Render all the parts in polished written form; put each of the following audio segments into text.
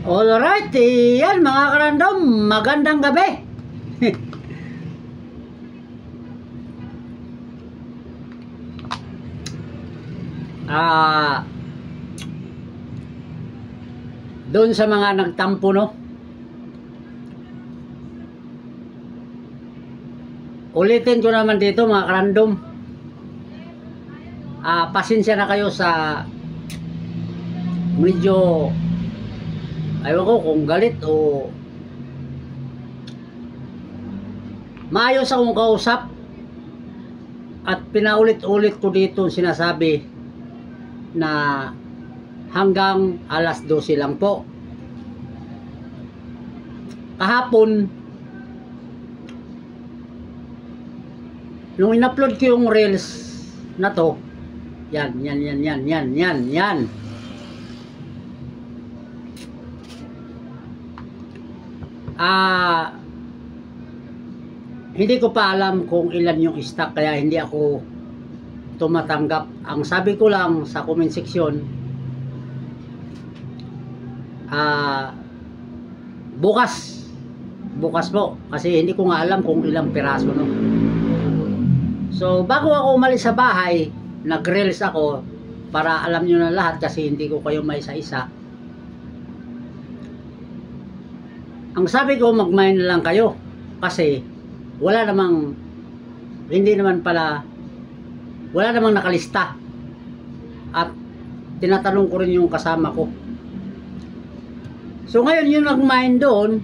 Alright, yan mga karandom, magandang gabi. Doon sa mga nagtampo, no? Ulitin ko naman dito mga karandom. Pasensya na kayo sa medyo ayaw ko kung galit o maayos akong kausap at pinaulit-ulit ko dito sinasabi na hanggang alas 12 lang po. Kahapon nung in-upload ko yung reels na to, yan hindi ko pa alam kung ilan yung stock, kaya hindi ako tumatanggap. Ang sabi ko lang sa comment section, bukas po, kasi hindi ko nga alam kung ilang piraso, no? So bago ako umalis sa bahay, nag-reels ako para alam nyo na lahat, kasi hindi ko kayo may isa-isa. Ang sabi ko, mag-mine na lang kayo kasi wala namang nakalista, at tinatanong ko rin yung kasama ko. So ngayon yung nag-mine doon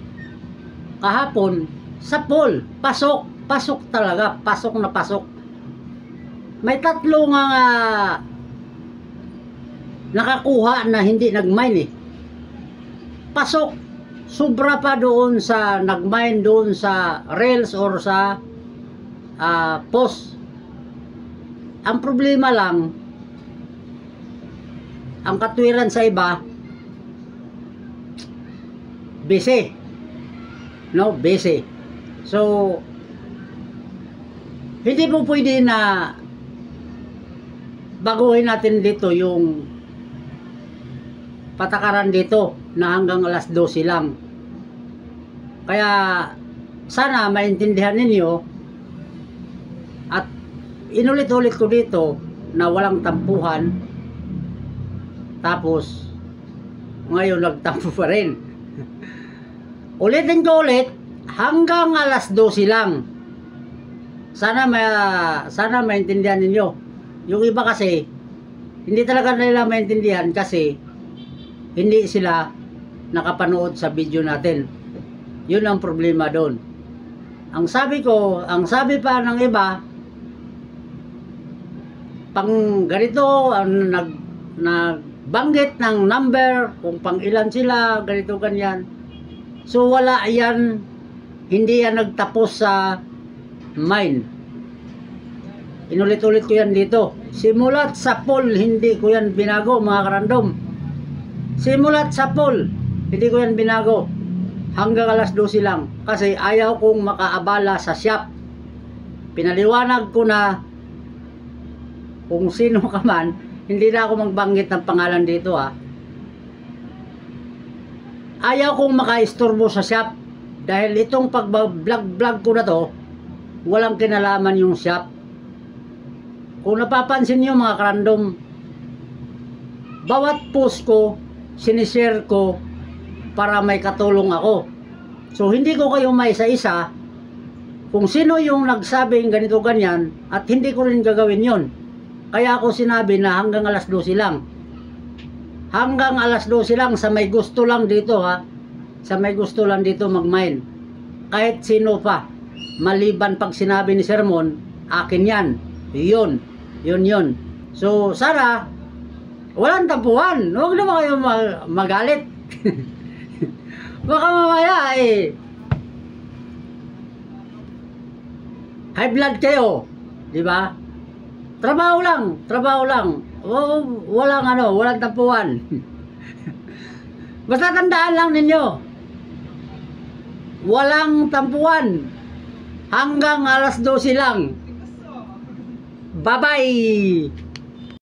kahapon sa pool, pasok talaga, pasok na pasok. May tatlo nga nakakuha na hindi nag-mine eh. Pasok, sobra pa doon sa nag-mine doon sa rails or sa post. Ang problema lang, ang katwiran sa iba, busy, no? Busy. So hindi po pwede na baguhin natin dito yung patakaran dito na hanggang alas 12 lang. Kaya sana maintindihan ninyo, at inulit-ulit ko dito na walang tampuhan, tapos ngayon nagtampo pa rin. Ulitin ko ulit, hanggang alas 12 lang. Sana maintindihan ninyo. Yung iba kasi hindi talaga nila maintindihan kasi hindi sila nakapanood sa video natin. Yun ang problema doon. Ang sabi pa ng iba, pang ganito, nagbanggit ng number, kung pang ilan sila, ganito ganyan. So wala yan, hindi yan nagtapos sa mine. Inulit-ulit ko yan dito. Simulat sa pool, hindi ko yan binago mga karandom. Simulat sa pool, hindi ko yan binago. Hanggang alas 12 lang. Kasi ayaw kong makaabala sa shop. Pinaliwanag ko na kung sino ka man, hindi na ako magbanggit ng pangalan dito ha. Ayaw kong makaistorbo sa shop. Dahil itong pag-vlog ko na to, walang kinalaman yung shop. Kung napapansin nyo mga karandom, bawat post ko, sinishare ko para may katulong ako. So hindi ko kayo may isa-isa kung sino yung nagsabing ganito ganyan, at hindi ko rin gagawin yon. Kaya ako sinabi na hanggang alas 12 lang. Hanggang alas 12 lang, sa may gusto lang dito ha. Sa may gusto lang dito mag-mine. Kahit sino pa. Maliban pag sinabi ni Sermon, akin yan. Yun. So sana walang tampuhan. Huwag naman kayo magalit. Baka mamaya high blood kayo, di ba? Trabaho lang. Walang tampuhan. Basta tandaan lang ninyo, walang tampuhan. Hanggang alas 12 lang. Bye-bye!